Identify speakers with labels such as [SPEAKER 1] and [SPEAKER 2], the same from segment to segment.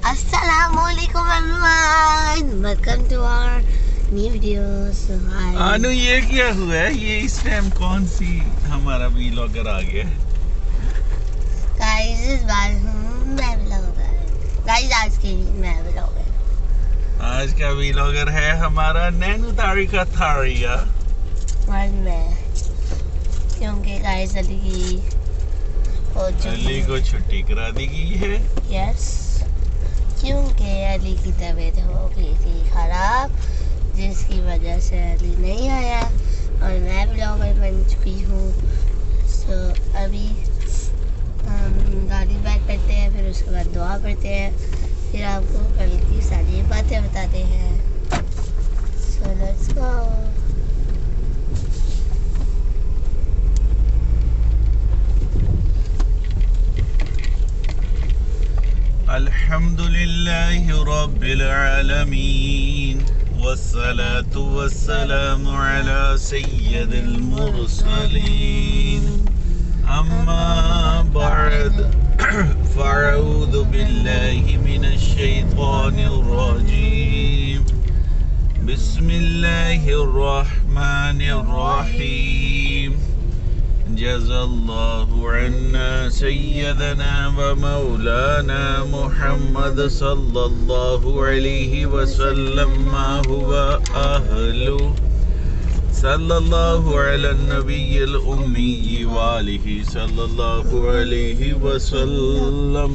[SPEAKER 1] Assalamualaikum everyone. Welcome to our new videos. Hi.
[SPEAKER 2] अनु ये क्या हुआ है? ये इस टाइम कौन सी हमारा व्लॉगर आ गया?
[SPEAKER 1] Guys, इस बार मैं व्लॉगर. Guys, आज के मैं व्लॉगर.
[SPEAKER 2] आज का व्लॉगर है हमारा नैनू तारिका थारिया.
[SPEAKER 1] और मैं क्योंकि गाइस
[SPEAKER 2] अली को छुट्टी करा दी गई है.
[SPEAKER 1] यस, क्योंकि अली की तबीयत हो गई थी खराब, जिसकी वजह से अली नहीं आया और मैं व्लॉगर बन चुकी हूँ. सो अभी हम गाड़ी बैक करते हैं, फिर उसके बाद दुआ पढ़ते हैं, फिर आपको कल की सारी बातें बताते हैं. So let's go.
[SPEAKER 2] अल्हम्दुलिल्लाहि रब्बिल आलमीन वस्सलातु वस्सलामु अला सय्यदिल मुरसलीन अम्मा बअद फ़अऊज़ु बिल्लाहि मिनश शैतानिर रजीम बिस्मिल्लाहिर रहमानिर रहीम जज़ल्लाहु अन्ना सय्यदना व मौलाना मुहम्मद सल्लल्लाहु अलैहि वसल्लम मा हुवा अहलु सल्लल्लाहु अला नबिय्यिल उम्मी व आलिहि सल्लल्लाहु अलैहि वसल्लम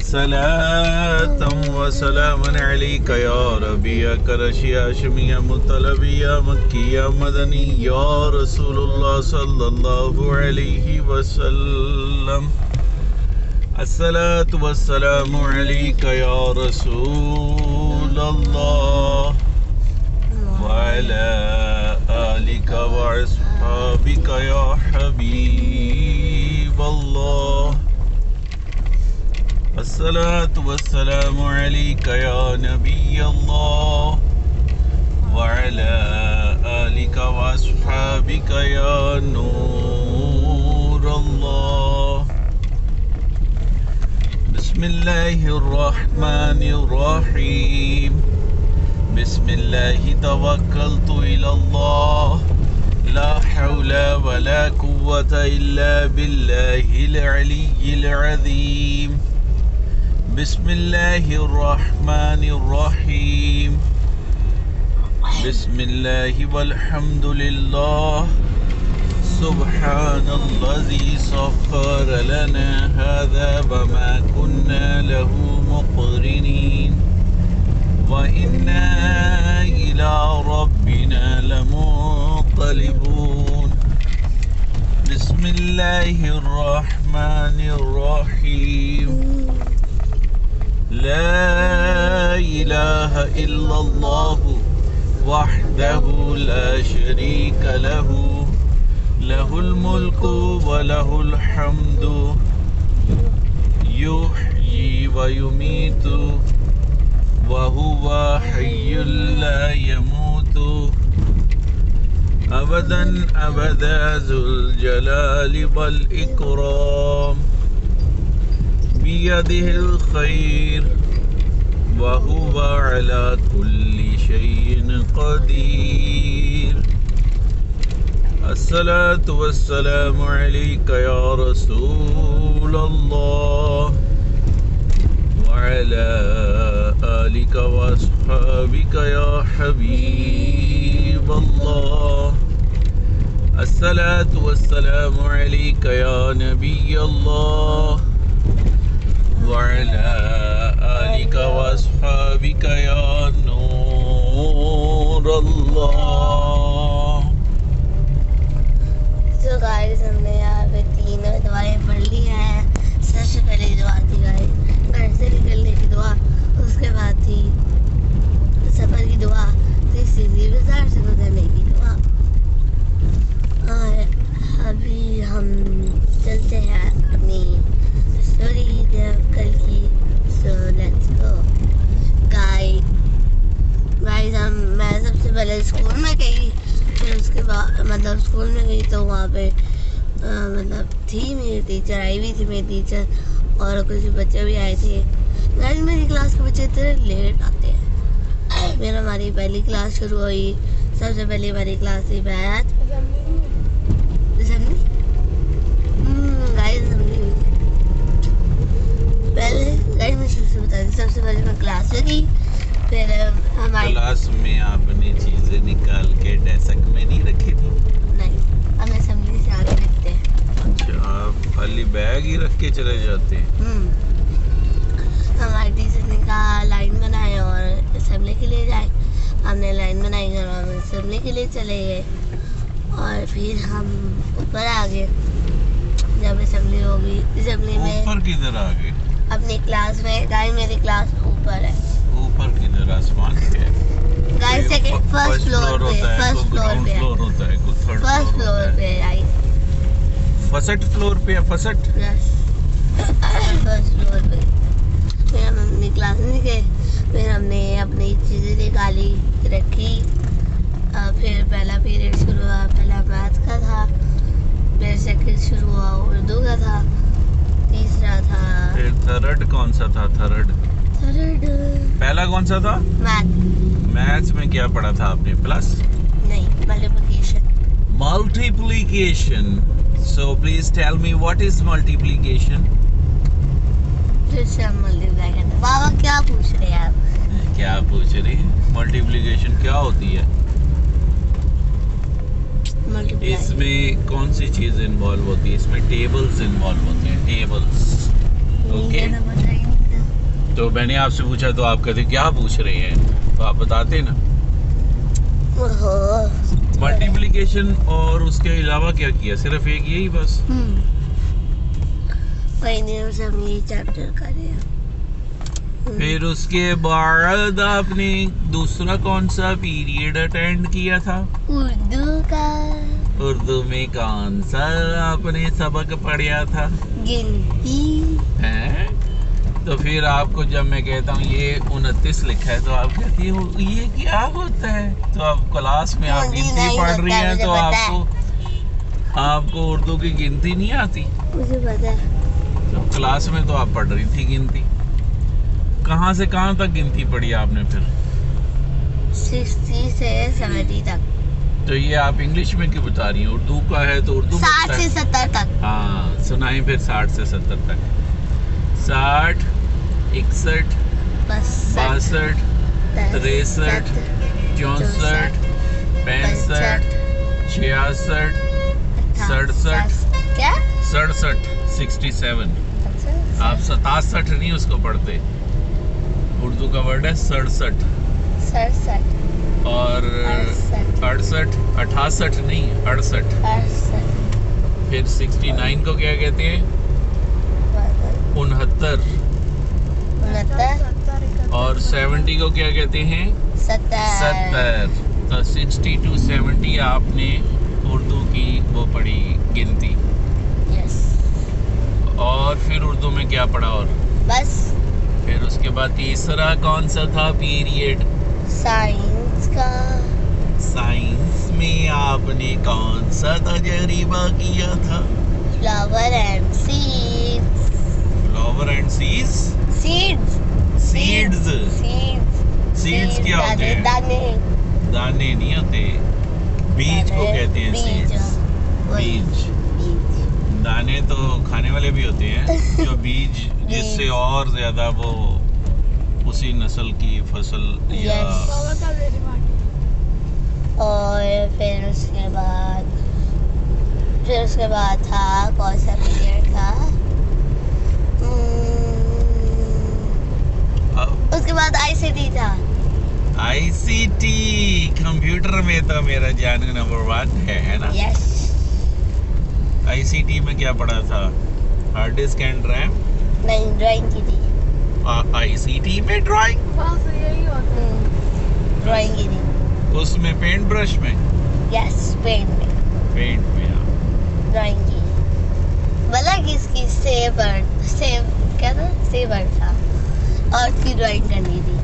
[SPEAKER 2] सलातम व सलामन अलैका या रबिया करशिया शमिया मुतलबिया मक्किया मदनी या रसूलुल्लाह सल्लल्लाहु अलैहि वसल्लम अस्सलातु वस्सलामु अलैका या रसूलल्लाह व अला आलिका व अस्हाबिका या हबीबल्लाह अस्सलातु वस्सलामु अलैका या नबी अल्लाह व अला आलिका व अस्हाबिका या नूर अल्लाह. बिस्मिल्लाहिर रहमानिर रहीम बिस्मिल्लाहि तवक्कलतु इलल्लाह ला हौला व ला कुव्वता इल्ला बिल्लाहिल अलिय्यिल अज़ीम. बिस्मिल्लाहिर रहमानिर रहीम बिस्मिल्लाहि वल्हम्दुलिल्लाह सुब्हानल्लज़ी सख्खर लना हाज़ा व मा कुन्ना लहू मुक़रिनीन व इन्ना इला रब्बिना लमुन्क़लिबून. बिस्मिल्लाहिर रहमानिर रहीम ला इलाहा इल्लल्लाहु वहदहु ला शरीका लहु लहुल मुल्कु व लहुल हम्दु युह्यी व युमीतु व हुवा हय्युल ला यमूतु अबदन अबदा ज़ुल जलालि वल इकराम बियदिहिल खैर व हुवा अला कुल्ली शैइन क़दीर. अस्सलातु वस्सलामु अलैका या रसूलल्लाह व अला आलिका व अस्हाबिका या हबीबल्लाह. अस्सलातु वस्सलामु अलैका या नबी अल्लाह व अला आलिका व अस्हाबिका या नूर अल्लाह.
[SPEAKER 1] तो गाइस, हमने यहाँ पे तीनों दुआएं पढ़ ली हैं. सबसे पहले दुआ थी गाइस घर से निकलने की दुआ, उसके बाद थी सफर की दुआ, तीसरी बाजार से गुजरने की दुआ, और अभी हम चलते हैं अपनी स्टोरी की तरफ कल की. So let's go guys. मैं सबसे पहले स्कूल में गई, फिर उसके बाद मतलब स्कूल में गई तो वहाँ पे मतलब थी मेरी टीचर, आई हुई थी मेरी टीचर, और कुछ बच्चे भी आए थे. गाइस मेरी क्लास क्लास के बच्चे इतने लेट आते हैं। फिर हमारी पहली क्लास शुरू हुई। सबसे पहले हमारी क्लास थी मैथ असेंबली। गाइस असेंबली हुई। पहले गाइस मैं शुरू से बता दी। सबसे पहले मैं क्लास में गई। फिर हमारी
[SPEAKER 2] क्लास में आपने चीजें निकाल के डेस्क में नहीं रखी थी?
[SPEAKER 1] नहीं, हम असेंबली से आगे रखते हैं।
[SPEAKER 2] अच्छा, आप खाली बैग ही रख के चले जाते हैं?
[SPEAKER 1] हमारे टीचर ने कहा लाइन बनाए और असेंबली के लिए जाए। हमने लाइन बनाई और हम असेंबली के लिए चले गए। और फिर हम ऊपर आ गए। जब असेंबली होगी, असेंबली में
[SPEAKER 2] ऊपर किधर आ गए?
[SPEAKER 1] अपनी क्लास में। गाइस मेरी क्लास ऊपर है।
[SPEAKER 2] ऊपर किधर? आसमान पे है?
[SPEAKER 1] गाइस सेकंड फर्स्ट फ्लोर पे। फर्स्ट फ्लोर पे
[SPEAKER 2] फ्लोर होता है, कुछ थर्ड
[SPEAKER 1] फर्स्ट फ्लोर पे गाइस।
[SPEAKER 2] फर्स्ट फ्लोर पे है? फर्स्ट?
[SPEAKER 1] यस, फर्स्ट फ्लोर पे। फिर हम अपनी क्लास में गए। फिर हमने अपनी चीज़ें निकाली, रखी। फिर पहला पीरियड शुरू हुआ। पहला मैथ का था। फिर सेकंड शुरू हुआ उर्दू का था। तीसरा था
[SPEAKER 2] फिर थर्ड कौन सा था? थर्ड पहला कौन सा था?
[SPEAKER 1] मैथ।
[SPEAKER 2] मैथ्स में क्या पढ़ा था आपने? प्लस?
[SPEAKER 1] नहीं, multiplication.
[SPEAKER 2] Multiplication. So please tell me what is multiplication?
[SPEAKER 1] फिर से हम मल्टीप्लाई करते हैं। बाबा क्या पूछ रहे हैं आप?
[SPEAKER 2] क्या पूछ रही है? मल्टीप्लिकेशन क्या होती है?
[SPEAKER 1] मल्टीप्लाई। इसमें
[SPEAKER 2] कौन सी चीज इन्वॉल्व होती है? इसमें टेबल्स इन्वॉल्व होती हैं, टेबल्स। ओके, तो मैंने आपसे पूछा तो आप कहते क्या पूछ रहे हैं, तो आप बताते ना। मल्टीप्लिकेशन और उसके अलावा क्या किया? सिर्फ एक यही बस?
[SPEAKER 1] वही नहीं, से हम यही चैप्टर कर रहे हैं।
[SPEAKER 2] फिर उसके बाद आपने दूसरा कौन सा पीरियड अटेंड किया था?
[SPEAKER 1] उर्दू का।
[SPEAKER 2] उर्दू में कौन सा आपने सबक पढ़ा था?
[SPEAKER 1] गिनती
[SPEAKER 2] है। तो फिर आपको जब मैं कहता हूँ ये 29 लिखा है तो आप कहती हो ये क्या होता है? तो आप क्लास में आप गिनती पढ़ रही हैं तो आपको उर्दू की गिनती नहीं आती?
[SPEAKER 1] मुझे पता है।
[SPEAKER 2] तो क्लास में तो आप पढ़ रही थी गिनती। कहाँ से कहाँ तक गिनती पढ़ी आपने फिर?
[SPEAKER 1] 60 से 70 तक।
[SPEAKER 2] तो ये आप इंग्लिश में क्यों बता रही हैं? उर्दू का है तो उर्दू
[SPEAKER 1] 60 से 70 तक।
[SPEAKER 2] हाँ सुनाई फिर। 60 से 70 तक। 60, 61, 62, 63, 64, 65, 66, 67,
[SPEAKER 1] क्या?
[SPEAKER 2] 67, 67। आप 67 नहीं उसको पढ़ते। उर्दू का वर्ड है 67।
[SPEAKER 1] 67
[SPEAKER 2] और 68, 68 नहीं 68। फिर 69 को क्या कहते हैं? 69। और 70 को क्या कहते हैं? 70। तो 60 to 70 आपने उर्दू की वो पढ़ी गिनती।
[SPEAKER 1] यस।
[SPEAKER 2] और फिर उर्दू में क्या पढ़ा? और
[SPEAKER 1] बस।
[SPEAKER 2] फिर उसके बाद तीसरा कौन सा था पीरियड?
[SPEAKER 1] साइंस का।
[SPEAKER 2] साइंस में आपने कौन सा तजर्बा किया था?
[SPEAKER 1] Flower and seeds.
[SPEAKER 2] Flower and seeds?
[SPEAKER 1] Seeds.
[SPEAKER 2] Seeds.
[SPEAKER 1] Seeds.
[SPEAKER 2] Seeds क्या होते हैं?
[SPEAKER 1] दाने।
[SPEAKER 2] दाने नहीं होते, बीज को कहते हैं सीड्स। बीज। दाने तो खाने वाले भी होते हैं जो बीज जिससे और ज्यादा वो उसी नस्ल की फसल या
[SPEAKER 1] और फिर उसके बाद था कौन सा पीरियड था? उसके बाद आईसीटी था।
[SPEAKER 2] आईसीटी कंप्यूटर में तो मेरा जान नंबर 1 है ना?
[SPEAKER 1] यस।
[SPEAKER 2] आईसीटी में क्या पढ़ा था? Hard disk and RAM?
[SPEAKER 1] नहीं, ड्राइंग की थी।
[SPEAKER 2] आईसीटी में ड्राइंग?
[SPEAKER 1] ड्राइंग की थी।
[SPEAKER 2] उसमें पेंट ब्रश में?
[SPEAKER 1] यस, पेंट में।
[SPEAKER 2] पेंट में
[SPEAKER 1] ड्राइंग की। भला किसकी? सेब क्या था? सेब था। और उसकी ड्राइंग करनी थी।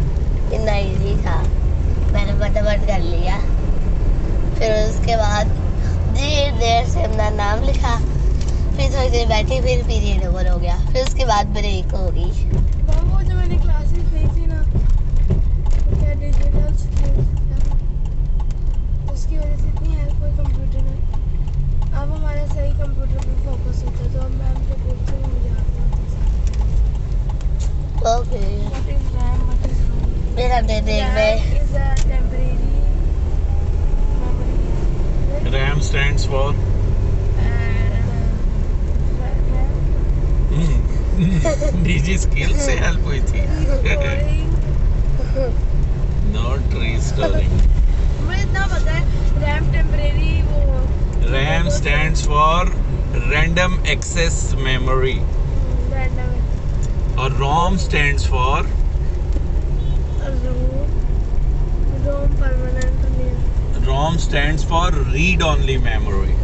[SPEAKER 1] इतना इजी था, मैंने फटाफट कर लिया। फिर उसके बाद देर से अपना नाम लिखा। फिर थोड़ी देर बैठी, फिर पीरियड ओवर हो गया। फिर उसके बाद ब्रेक हो गई।
[SPEAKER 3] वो जो मैंने क्लासेस ली थी What is RAM? What is ROM?
[SPEAKER 1] मेरा दे देख
[SPEAKER 3] RAM
[SPEAKER 1] मैं
[SPEAKER 3] is a temporary memory.
[SPEAKER 2] RAM stands for निजी स्किल से हेल्प हुई थी. Not restoring.
[SPEAKER 3] मुझे इतना पता है RAM temporary वो
[SPEAKER 2] RAM stands for random access memory
[SPEAKER 3] random
[SPEAKER 2] और ROM stands for
[SPEAKER 3] ROM permanent नहीं.
[SPEAKER 2] ROM stands for read only memory.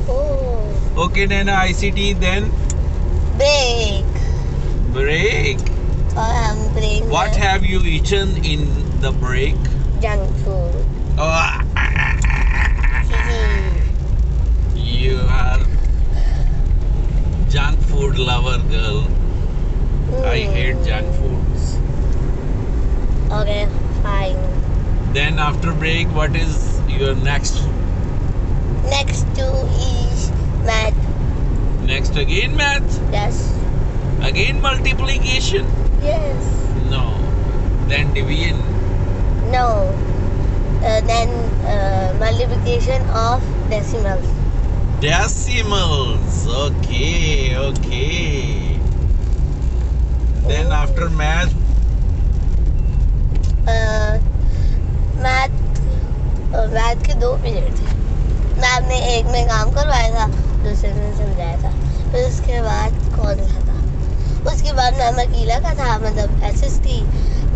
[SPEAKER 1] oh
[SPEAKER 2] Okay, then ICT, then
[SPEAKER 1] break
[SPEAKER 2] break.
[SPEAKER 1] और हम break
[SPEAKER 2] What
[SPEAKER 1] में
[SPEAKER 2] have you eaten in the break?
[SPEAKER 1] junk food
[SPEAKER 2] Oh, you are junk food lover girl. I hate junk foods.
[SPEAKER 1] okay fine
[SPEAKER 2] Then after break, what is your next?
[SPEAKER 1] next to is math
[SPEAKER 2] Next again math?
[SPEAKER 1] yes
[SPEAKER 2] Again multiplication?
[SPEAKER 1] yes
[SPEAKER 2] No. Then division?
[SPEAKER 1] no then multiplication of decimals
[SPEAKER 2] Decimals. Okay, okay. Then after math,
[SPEAKER 1] math के 2 period थे. Ma'am ने एक में काम करवाया था, दूसरे में समझाया था. फिर उसके बाद कौन सा था? उसके बाद मैम अकीला का था, मतलब एसएस थी,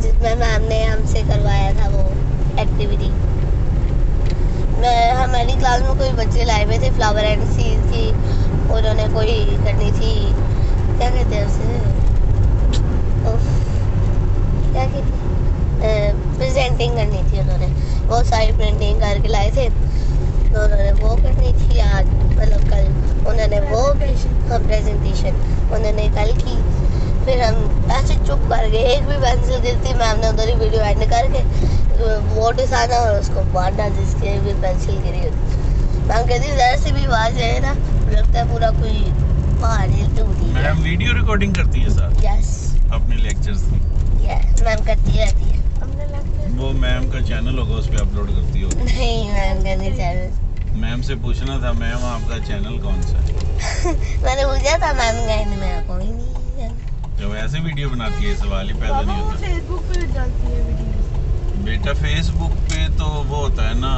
[SPEAKER 1] जिसमें मैम ने हमसे करवाया था वो एक्टिविटी. हमारी क्लास में कोई बच्चे लाए हुए थे, फ्लावर एंड सीड की. उन्होंने कोई करनी थी, क्या कहते हैं उसे, क्या कहते हैं, प्रेजेंटिंग करनी थी. उन्होंने बहुत सारी प्रिंटिंग करके लाए थे, तो उन्होंने वो करनी थी आज, मतलब कल उन्होंने वो प्रेजेंटेशन उन्होंने कल की. फिर हम ऐसे चुप कर गए, एक भी पेंसिल गिरती मैम ने उधर ही वीडियो एंड करके वो डिसाना और उसको बांटना जिसके भी पेंसिल गिरी होती. मैम कहती जरा से भी आवाज आए ना, लगता है पूरा कोई पहाड़ हिल टूटी है.
[SPEAKER 2] मैम वीडियो रिकॉर्डिंग करती है साथ
[SPEAKER 1] यस
[SPEAKER 2] अपने लेक्चर्स की.
[SPEAKER 1] यस मैम करती रहती है.
[SPEAKER 3] हमने लगता है
[SPEAKER 2] वो मैम का चैनल होगा, उस पे अपलोड करती होगी.
[SPEAKER 1] नहीं मैम का नहीं चैनल.
[SPEAKER 2] मैम से पूछना था, मैम आपका चैनल कौन सा है?
[SPEAKER 1] मैंने पूछा था मैम कहने में कोई नहीं है.
[SPEAKER 2] जब ऐसे वीडियो बनाती है, सवाल ही पैदा
[SPEAKER 3] बाबा
[SPEAKER 2] नहीं
[SPEAKER 3] वो
[SPEAKER 2] होता.
[SPEAKER 3] फेसबुक पे डालती है वीडियोस.
[SPEAKER 2] बेटा फेसबुक पे तो वो होता है ना,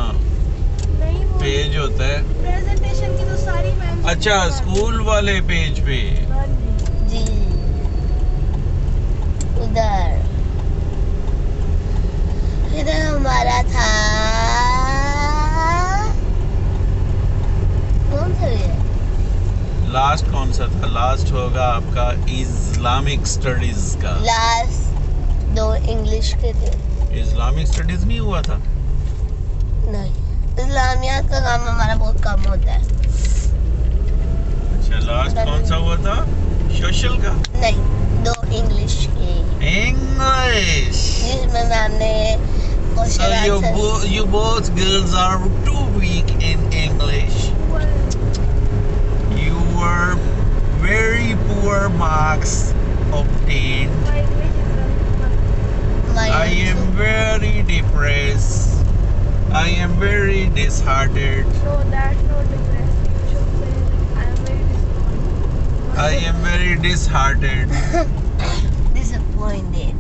[SPEAKER 3] नहीं वो
[SPEAKER 2] पेज होता है.
[SPEAKER 3] प्रेजेंटेशन की तो सारी मैम.
[SPEAKER 2] अच्छा, स्कूल वाले पेज पे.
[SPEAKER 3] हाँ जी.
[SPEAKER 1] जी उधर इधर हमारा था कौन सा ये
[SPEAKER 2] लास्ट कौन सा था? लास्ट होगा आपका इस्लामिक स्टडीज का.
[SPEAKER 1] लास्ट 2 इंग्लिश के थे.
[SPEAKER 2] इस्लामिक स्टडीज नहीं हुआ था?
[SPEAKER 1] नहीं इस्लामियात का काम हमारा बहुत कम होता है.
[SPEAKER 2] अच्छा, लास्ट कौन सा हुआ था? सोशल का?
[SPEAKER 1] नहीं 2 इंग्लिश के
[SPEAKER 2] इंग्लिश.
[SPEAKER 1] जिसमें मैम ने
[SPEAKER 2] So you both girls are too weak in English. You were very poor marks obtained. I am very depressed. I am very disheartened.
[SPEAKER 3] No, that's not depressed. You should say I am very disappointed.
[SPEAKER 2] I am very disheartened.
[SPEAKER 1] disappointed.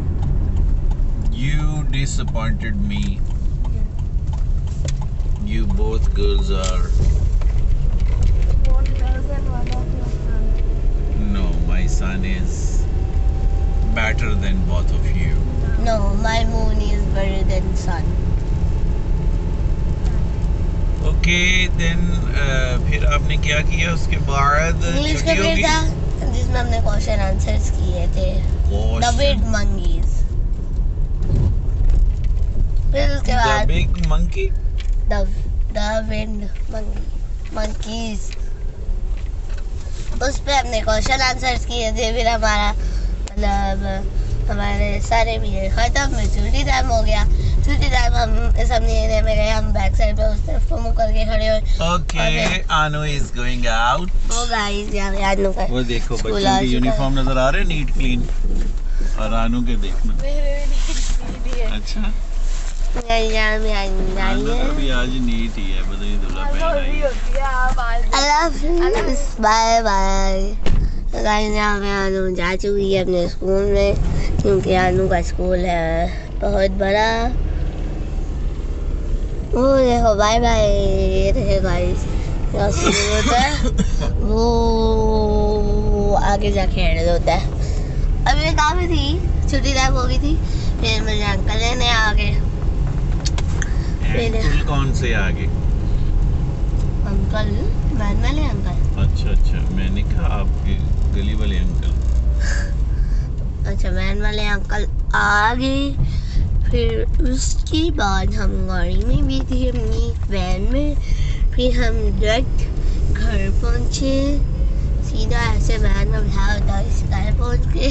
[SPEAKER 2] You disappointed me. You both girls are.
[SPEAKER 3] One girls and one of your son.
[SPEAKER 2] No, my son is better than both of you.
[SPEAKER 1] No, my moon is better than sun.
[SPEAKER 2] Okay, then फिर आपने क्या किया उसके बाद?
[SPEAKER 1] English का
[SPEAKER 2] छुट्टी
[SPEAKER 1] page
[SPEAKER 2] होगी?
[SPEAKER 1] था जिसमें हमने क्वेश्चन आंसर्स किए थे. The big monkeys. फिर उसके
[SPEAKER 2] The
[SPEAKER 1] बाद
[SPEAKER 2] big monkey?
[SPEAKER 1] the wind monkeys. उस पे हमने क्वेश्चन आंसर्स किए थे. फिर हमारा मतलब हमारे सारे पीरियड खत्म, छुट्टी टाइम हो गया. छुट्टी टाइम हम असेंबली एरिया में गए. हम बैक साइड पे उस तरफ को मुंह करके खड़े हुए.
[SPEAKER 2] Okay, Anu is going out.
[SPEAKER 1] वो गाइस यहाँ पे आज नु
[SPEAKER 2] वो देखो
[SPEAKER 1] स्कूल
[SPEAKER 2] बच्चों
[SPEAKER 1] आ
[SPEAKER 2] की
[SPEAKER 1] चुका
[SPEAKER 2] यूनिफॉर्म नजर आ रहे, नीट क्लीन. और रानू के देखना। अच्छा रानू तो भी आज नीट ही है, बदली दूल्हा पहना है।
[SPEAKER 1] Bye bye. यहाँ पे अनु जा चुकी है अपने स्कूल में, क्योंकि अनु का स्कूल है बहुत बड़ा। वो देखो बाय बाय। देखो गाइस होता है वो आगे जाके एंड होता है। अभी मैं कहाँ पे थी, छुट्टी टाइम हो गई थी, फिर मुझे अंकल लेने आ गए।
[SPEAKER 2] अंकल कौन से आगे?
[SPEAKER 1] अंकल वैन वाले अंकल।
[SPEAKER 2] अच्छा मैंने कहा आपके गली वाले अंकल।
[SPEAKER 1] अच्छा वैन वाले अंकल आ गए। फिर उसके बाद हम गाड़ी में भी थे, अपनी वैन में। फिर हम डायरेक्ट घर पहुँचे, सीधा ऐसे वैन में बिठा होता इस घर पहुँच के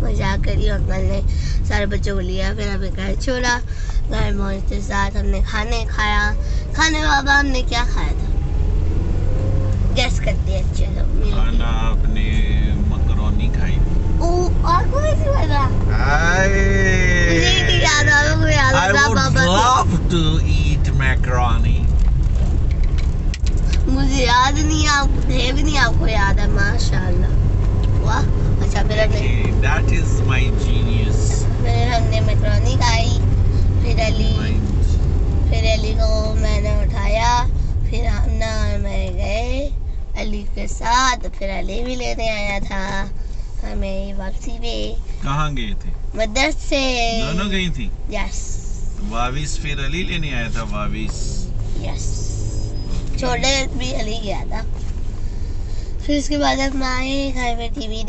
[SPEAKER 1] मजाक करी। अंकल ने सारे बच्चों को लिया, फिर हमें घर छोड़ा। घर पहुँचते साथ हमने खाने खाया। खाने के बाद हमने क्या खाया था गैस करते हैं। चलो
[SPEAKER 2] खाना आपने मकरोनी खाई।
[SPEAKER 1] ओ और कोई सी बता मुझे नहीं याद आ रहा। मुझे याद आ रहा पापा
[SPEAKER 2] love to eat macaroni।
[SPEAKER 1] मुझे याद नहीं, आप थे भी नहीं, आपको याद है, माशाल्लाह वाह। अच्छा फिर हमने
[SPEAKER 2] that is my genius।
[SPEAKER 1] फिर हमने मैकरोनी खाई। फिर अली को मैंने उठाया, फिर हम ना मैं गए अली के साथ। फिर अली भी लेने आया था हमें वापसी पे।
[SPEAKER 2] कहाँ गए थे?
[SPEAKER 1] मदरसे।
[SPEAKER 2] दोनों गई थी?
[SPEAKER 1] यस।
[SPEAKER 2] वाविस फिर अली लेने आया था? वाविस
[SPEAKER 1] यस। छोटे भी अली गया था। फिर उसके बाद हम आए घर में, टीवी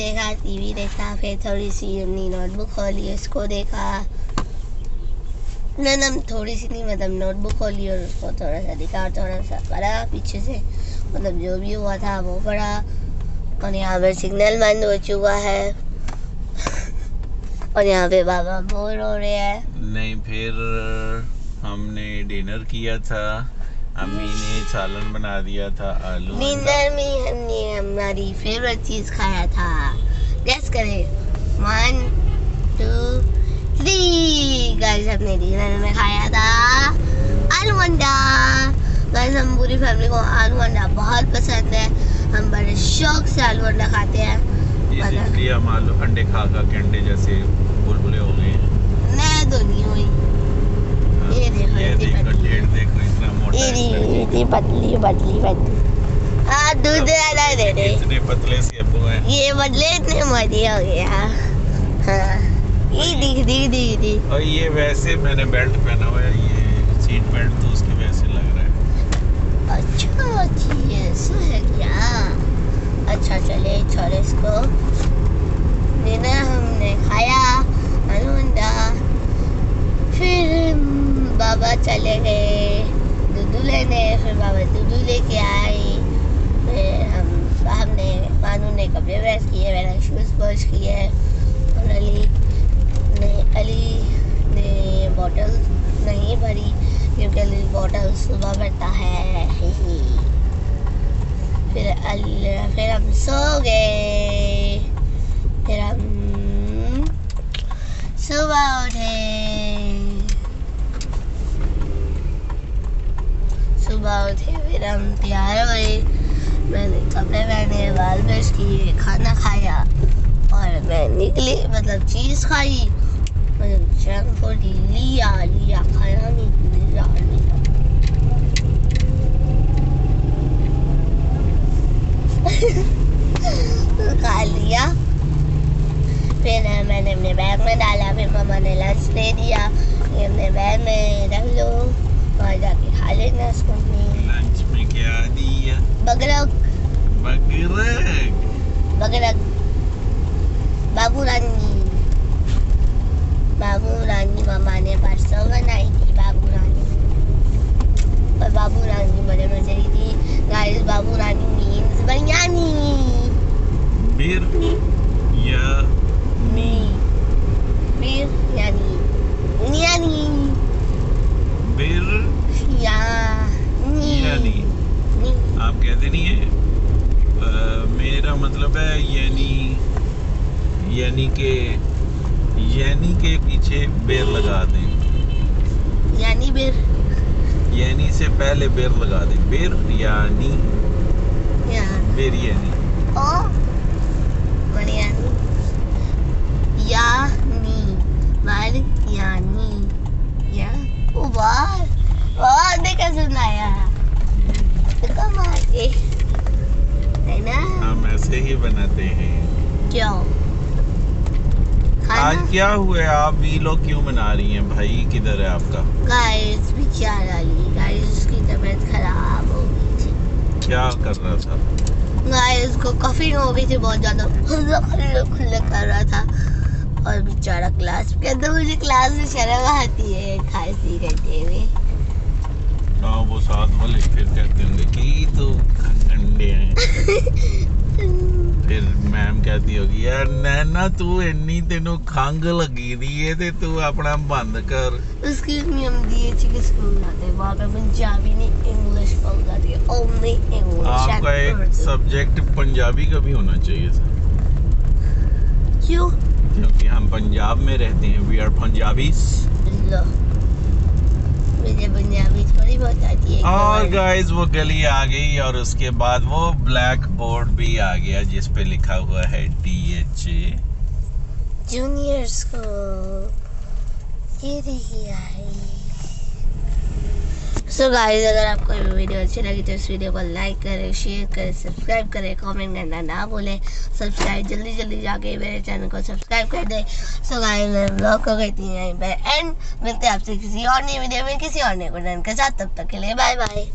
[SPEAKER 1] देखा। फिर थोड़ी सी अपनी नोटबुक खोली, उसको देखा। मैंने थोड़ी सी नहीं, मतलब नोटबुक खोली और उसको थोड़ा सा दिखा और थोड़ा सा पढ़ा पीछे से, मतलब जो भी हुआ था वो पढ़ा। और यहाँ पे सिग्नल बंद हो चुका है और यहाँ पे बाबा बोर हो रहे हैं।
[SPEAKER 2] नहीं, फिर हमने डिनर किया था। अम्मी ने सालन बना दिया था आलू।
[SPEAKER 1] डिनर में हमने हमारी फेवरेट चीज खाया था, गेस करें। 1 2 3 गाइस, हमने डिनर में खाया था आलू अंडा। गाइस हम पूरी फैमिली को आलू अंडा बहुत पसंद है, हम बड़े शौक से आलू अंडा खाते हैं।
[SPEAKER 2] इसलिए हम आलू अंडे खा के अंडे जैसे बुलबुले हो गए।
[SPEAKER 1] मैं तो नहीं हुई। ये देखो
[SPEAKER 2] इतना मोटा है,
[SPEAKER 1] इतनी पतली हाँ दूध वाला दे दे।
[SPEAKER 2] इतने पतले से अब्बू हैं।
[SPEAKER 1] ये बदले इतने मोटे हो गया। हाँ ये दिख।
[SPEAKER 2] और ये वैसे मैंने बेल्ट पहना हुआ है, ये सीट बेल्ट, तो उसकी वजह से लग रहा है।
[SPEAKER 1] अच्छा ऐसा है क्या? अच्छा चले छोड़े इसको। डिनर हमने खाया आलू अंडा। फिर बाबा चले गए दूध लेने। फिर बाबा दूध लेके आए। फिर हमने मानू ने कपड़े प्रेस किए, मैंने शूज़ वॉश किए और अली ने बॉटल नहीं भरी, क्योंकि अली बॉटल सुबह भरता है। फिर हम सो गए। फिर हम सुबह उठे। फिर हम तैयार हुए। मैंने कपड़े पहने, बाल ब्रश किए, खाना खाया और मैं निकली, मतलब चीज़ खाई, मतलब जंक फूड लिया खाया नहीं, लिया खा लिया। फिर मैंने अपने बैग में डाला। फिर मम्मा ने लंच दे दिया, ये अपने बैग में रख लो और जाके खा लेना स्कूल में।
[SPEAKER 2] लंच में क्या दिया?
[SPEAKER 1] बगरक बाबू रानी मम्मा ने परसों बनाई थी। बाबू रानी बड़े मजे की थी गाइस। बाबू रानी मीन्स बिरयानी।
[SPEAKER 2] आप कहते नहीं है, मेरा मतलब है यानी के के पीछे बेर लगा दें।
[SPEAKER 1] यानी बेर,
[SPEAKER 2] यानी से पहले बेर लगा दें। बेर यानी, बेर यानी,
[SPEAKER 1] ओ यानी, यानी, वर यानी, या ओ वाह वाह, देखा सुनाया देखो मार के, है ना?
[SPEAKER 2] हम ऐसे ही बनाते हैं।
[SPEAKER 1] क्यों?
[SPEAKER 2] आज क्या हुआ? आप वीलॉग क्यों बना रही हैं? भाई किधर है आपका?
[SPEAKER 1] गाइस बेचारा ये गाइस, उसकी तबीयत खराब हो गई थी।
[SPEAKER 2] क्या कर रहा था?
[SPEAKER 1] गाइस को कफिंग हो गई थी बहुत ज्यादा, खुल्ले कर रहा था और बेचारा क्लास में, कहते मुझे क्लास में शर्म आती है खांसी करते हुए।
[SPEAKER 2] हाँ, वो साथ वाले फिर कहते होंगे कि तू खंडे हैं। फिर मैम कहती होगी यार नैना तू इन्नी तेनू खंग लगी दी है ते तू अपना बंद कर।
[SPEAKER 1] उसकी हम डीएचए के स्कूल जाते हैं, वहाँ पे पंजाबी नहीं इंग्लिश बोल जाती है, ओनली इंग्लिश।
[SPEAKER 2] आपका एक सब्जेक्ट पंजाबी का भी होना चाहिए था।
[SPEAKER 1] क्यों?
[SPEAKER 2] क्योंकि हम पंजाब में रहते हैं, वी आर पंजाबीज।
[SPEAKER 1] लो मुझे पंजाबी थोड़ी बहुत आती है।
[SPEAKER 2] और गाइस वो गली आ गई और उसके बाद वो ब्लैक बोर्ड भी आ गया जिस पे लिखा हुआ है DHA
[SPEAKER 1] जूनियर स्कूल। ये देखिए आई। सो गाइस, अगर आपको ये वीडियो अच्छी लगी तो इस वीडियो को लाइक करें, शेयर करें, सब्सक्राइब करें, कमेंट करना ना भूलें। सब्सक्राइब जल्दी जाके मेरे चैनल को सब्सक्राइब कर दें। सो गाइस, मैं ब्लॉग को कहती हूँ यहीं पर एंड। मिलते हैं आपसे किसी और नई वीडियो में किसी और नए कंटेंट के साथ। तब तक के लिए बाय बाय।